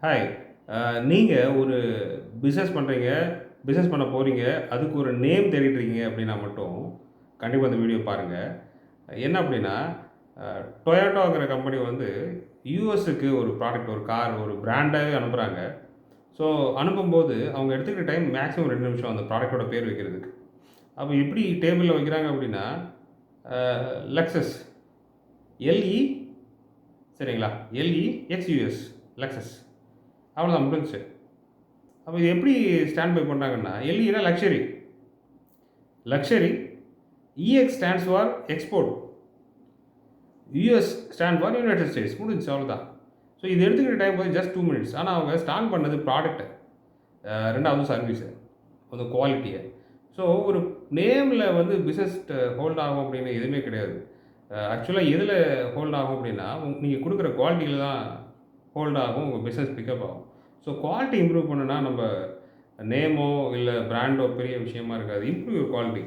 Hi. நீங்க ஒரு business பண்றீங்க, பிசினஸ் பண்ண போறீங்க. அதுக்கு ஒரு நேம் தேடிட்டு இருக்கீங்க அப்படின்னா மட்டும், கண்டிப்பா இந்த வீடியோ பாருங்க. என்ன அப்படின்னா, அ Toyotaங்கிற கம்பெனி வந்து யுஎஸ்ஸுக்கு ஒரு ப்ராடக்ட், ஒரு கார், ஒரு பிராண்டாவே அனுப்புறாங்க. ஸோ அனுப்பும்போது அவங்க எடுத்துக்கிற டைம் மேக்ஸிமம் 2 நிமிஷம் அந்த ப்ராடக்ட்டோட பேர் வைக்கிறதுக்கு. அப்ப எப்படி டேபிள்ல வைக்கிறாங்க அப்படின்னா, லெக்ஸஸ் எல்இ சரிங்களா? எல்இஎக்ஸ்யூஎஸ் லெக்ஸஸ் அவ்வளோதான் முடிஞ்சுச்சு. அப்ப இது எப்படி ஸ்டாண்ட் பை பண்றாங்கன்னா, எல்இனா luxury. Luxury, EX stands for export. US stand for united states முடிஞ்சுச்சு அவ்வளோதான். ஸோ இது எடுத்துக்கிற டைம் வந்து ஜஸ்ட் 2 மினிட்ஸ். ஆனா அவங்க ஸ்டாண்ட் பண்ணது ப்ராடக்ட்ட. 2வது சர்வீஸ. அந்த குவாலிட்டிய. ஸோ ஒரு நேம்ல வந்து பிசினஸ் ஹோல்ட் ஆகும் அப்படின்னு எதுவுமே கிடையாது. ஆக்சுவலா எதுல ஹோல்ட் ஆகும் அப்படின்னா, நீங்க குடுக்குற குவாலிட்டில தான் ஹோல்ட் ஆகும். உங்க பிசினஸ் பிக்கப் ஆகும். ஸோ குவாலிட்டி இம்ப்ரூவ் பண்ணுனா, நம்ப நேமோ இல்ல பிராண்டோ பெரிய விஷயமா இருக்காது. Improve your quality.